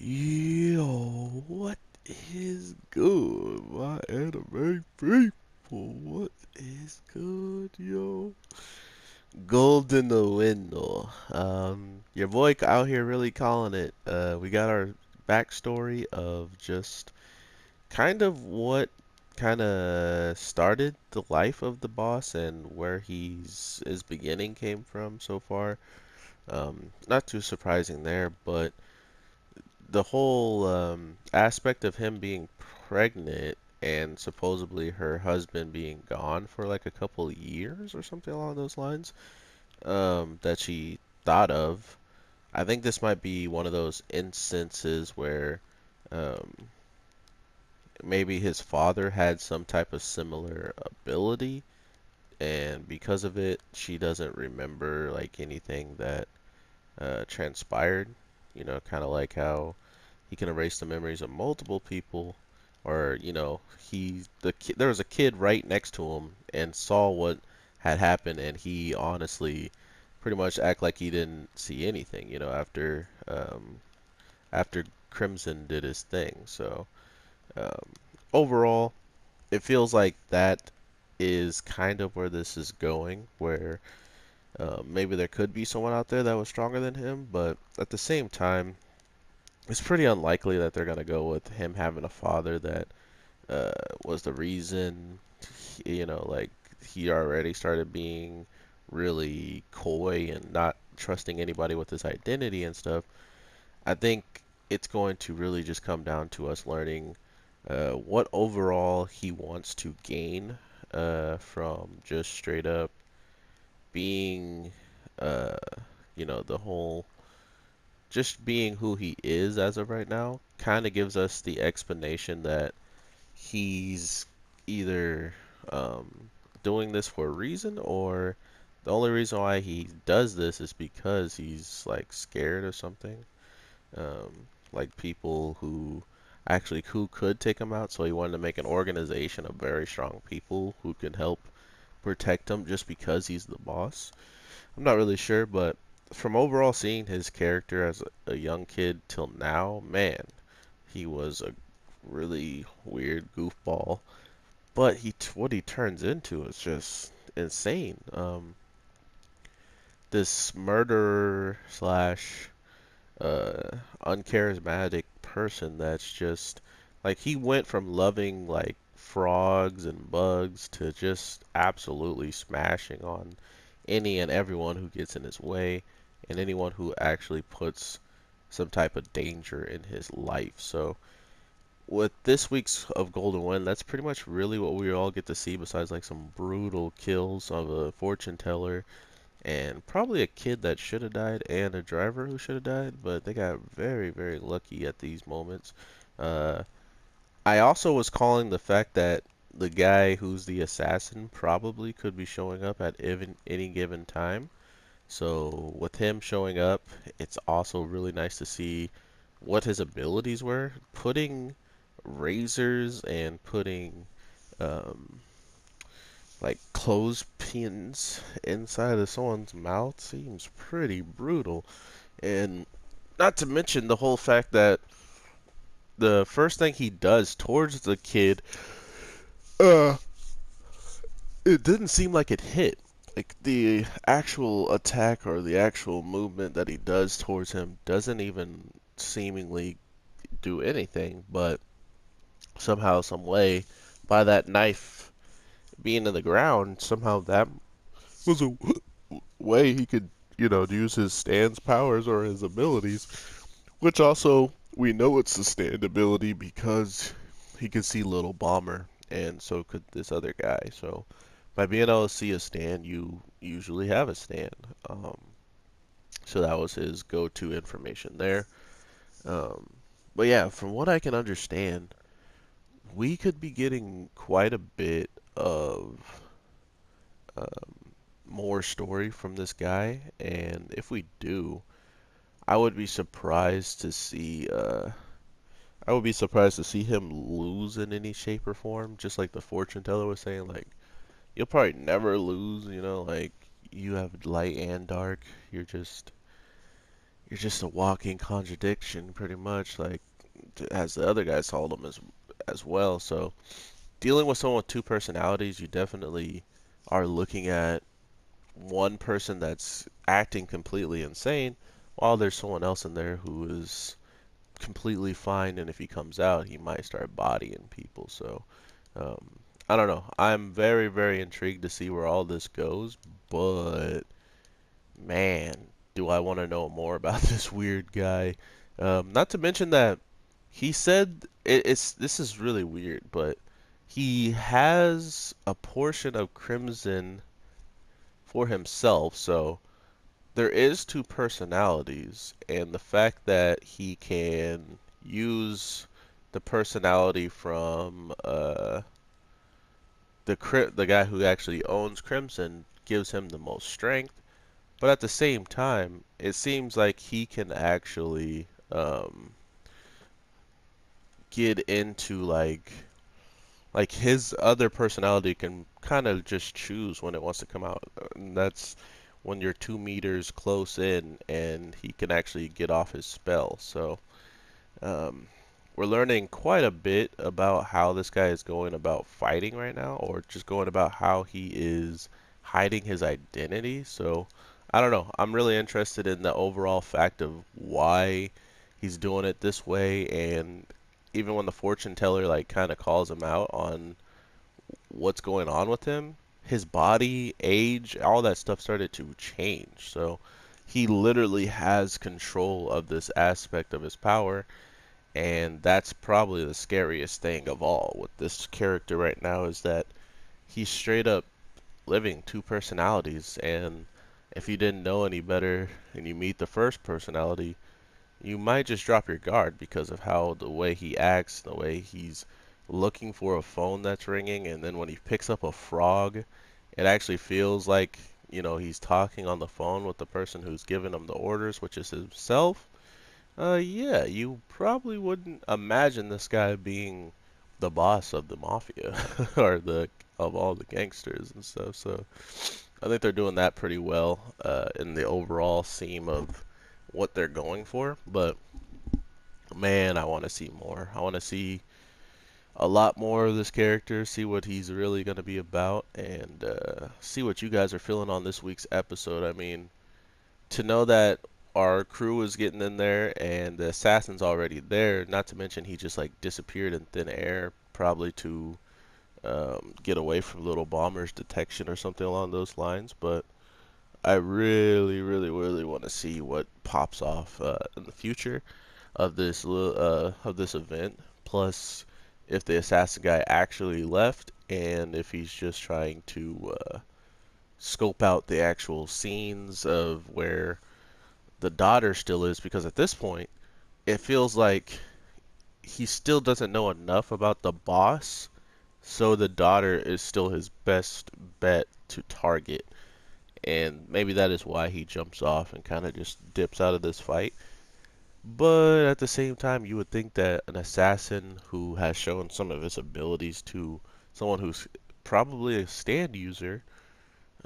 Yo, what is good, my anime people? What is good, yo? Golden Window. Your boy out here really calling it. We got our backstory of just kind of what kind of started the life of the boss and where his beginning came from so far. Not too surprising there, but the whole aspect of him being pregnant and supposedly her husband being gone for like a couple of years or something along those lines, that she thought of. I think this might be one of those instances where um, maybe his father had some type of similar ability, and because of it, she doesn't remember like anything that transpired. You know, kind of like how he can erase the memories of multiple people, or there was a kid right next to him and saw what had happened, and he honestly pretty much act like he didn't see anything, after Crimson did his thing. So um, overall, it feels like that is kind of where this is going, where maybe there could be someone out there that was stronger than him, but at the same time, it's pretty unlikely that they're gonna go with him having a father that uh, was the reason. Like he already started being really coy and not trusting anybody with his identity and stuff. I think it's going to really just come down to us learning what overall he wants to gain from just straight up being, uh, the whole just being who he is as of right now kind of gives us the explanation that he's either doing this for a reason, or the only reason why he does this is because he's like scared or something. Um, like people who could take him out, so he wanted to make an organization of very strong people who could help protect him just because he's the boss. I'm not really sure, but from overall seeing his character as a young kid till now, man, he was a really weird goofball. But what he turns into is just insane. This murderer slash uncharismatic person that's just like he went from loving like frogs and bugs to just absolutely smashing on any and everyone who gets in his way and anyone who actually puts some type of danger in his life. So with this week's of GoldenWind, that's pretty much really what we all get to see besides like some brutal kills of a fortune teller and probably a kid that should have died and a driver who should have died, but they got very, very lucky at these moments. Uh, I also was calling the fact that the guy who's the assassin probably could be showing up at even any given time. So with him showing up, it's also really nice to see what his abilities were. Putting razors and putting um, like clothespins inside of someone's mouth seems pretty brutal. And not to mention the whole fact that the first thing he does towards the kid, uh, it didn't seem like it hit. Like the actual attack or the actual movement that he does towards him doesn't even seemingly do anything, but somehow, some way, by that knife being in the ground, somehow that was a way he could, use his stand's powers or his abilities, which also we know it's the stand ability because he could see Little Bomber, and so could this other guy. So by being able to see a stand, you usually have a stand. So that was his go-to information there. Um, but yeah, from what I can understand, we could be getting quite a bit of more story from this guy, and if we do, I would be surprised to see him lose in any shape or form, just like the fortune teller was saying, like you'll probably never lose, like you have light and dark. you're just a walking contradiction, pretty much, like as the other guys told him as well. So dealing with someone with two personalities, you definitely are looking at one person that's acting completely insane, while there's someone else in there who is completely fine, and if he comes out, he might start bodying people. So um, I don't know. I'm very, very intrigued to see where all this goes, but man, do I want to know more about this weird guy. Not to mention that he said it's this is really weird, but he has a portion of Crimson for himself, so there is two personalities, and the fact that he can use the personality from the guy who actually owns Crimson gives him the most strength. But at the same time, it seems like he can actually get into like his other personality can kind of just choose when it wants to come out. And that's when you're 2 meters close in, and he can actually get off his spell. So um, we're learning quite a bit about how this guy is going about fighting right now, or just going about how he is hiding his identity. So I don't know. I'm really interested in the overall fact of why he's doing it this way, and even when the fortune teller like kind of calls him out on what's going on with him, his body, age, all that stuff started to change. So he literally has control of this aspect of his power, and that's probably the scariest thing of all with this character right now is that he's straight up living two personalities. And if you didn't know any better and you meet the first personality, you might just drop your guard because of how the way he acts, the way he's looking for a phone that's ringing, and then when he picks up a frog, it actually feels like, he's talking on the phone with the person who's giving him the orders, which is himself. Yeah, you probably wouldn't imagine this guy being the boss of the mafia or the of all the gangsters and stuff. So I think they're doing that pretty well in the overall theme of what they're going for. But man, I want to see more. I want to see a lot more of this character, see what he's really going to be about, and see what you guys are feeling on this week's episode. I mean, to know that our crew is getting in there and the assassin's already there, not to mention he just like disappeared in thin air, probably to get away from little bomber's detection or something along those lines. But I really, really, really want to see what pops off in the future of this event. Plus, if the assassin guy actually left, and if he's just trying to scope out the actual scenes of where the daughter still is, because at this point, it feels like he still doesn't know enough about the boss, so the daughter is still his best bet to target. And maybe that is why he jumps off and kind of just dips out of this fight. But at the same time, you would think that an assassin who has shown some of his abilities to someone who's probably a stand user,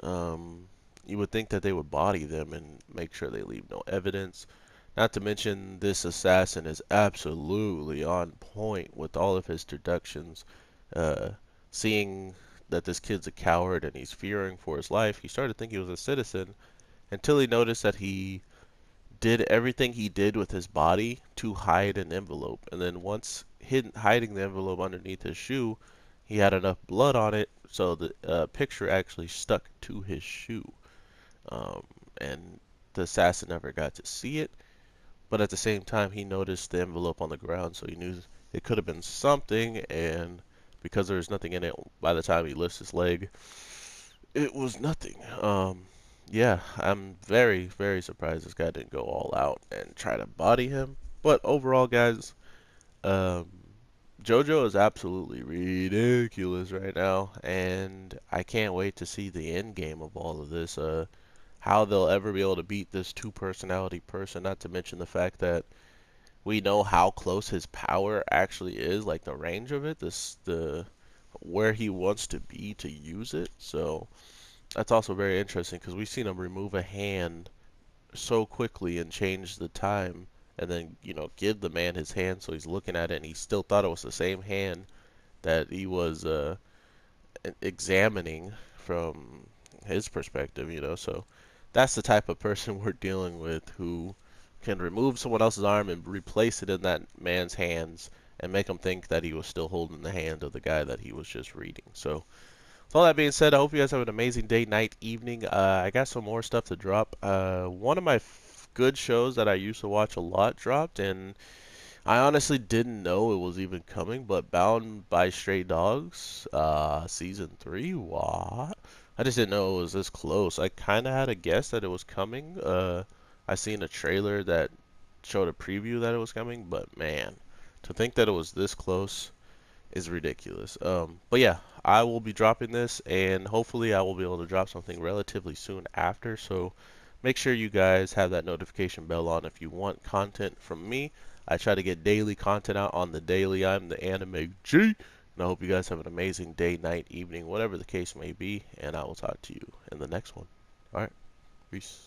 um, you would think that they would body them and make sure they leave no evidence. Not to mention, this assassin is absolutely on point with all of his deductions. Uh, Seeing that this kid's a coward and he's fearing for his life, he started thinking he was a citizen until he noticed that he did everything he did with his body to hide an envelope. And then once hiding the envelope underneath his shoe, he had enough blood on it so the picture actually stuck to his shoe. Um, and the assassin never got to see it. But at the same time, he noticed the envelope on the ground, so he knew it could have been something. And because there was nothing in it, by the time he lifts his leg, it was nothing. Yeah, I'm very, very surprised this guy didn't go all out and try to body him. But overall, guys, um, JoJo is absolutely ridiculous right now, and I can't wait to see the end game of all of this. How they'll ever be able to beat this two personality person, not to mention the fact that we know how close his power actually is, like the range of it, the where he wants to be to use it. So that's also very interesting because we've seen him remove a hand so quickly and change the time and then, give the man his hand so he's looking at it and he still thought it was the same hand that he was examining from his perspective, so that's the type of person we're dealing with who can remove someone else's arm and replace it in that man's hands and make him think that he was still holding the hand of the guy that he was just reading. So with all that being said, I hope you guys have an amazing day, night, evening. I got some more stuff to drop. One of my good shows that I used to watch a lot dropped, and I honestly didn't know it was even coming, but Bound by Stray Dogs, season 3, what? I just didn't know it was this close. I kind of had a guess that it was coming. I seen a trailer that showed a preview that it was coming, but man, to think that it was this close is ridiculous. But yeah, I will be dropping this, and hopefully I will be able to drop something relatively soon after. So make sure you guys have that notification bell on if you want content from me. I try to get daily content out on the daily. I'm the Anime G, and I hope you guys have an amazing day, night, evening, whatever the case may be, and I will talk to you in the next one. All right, peace.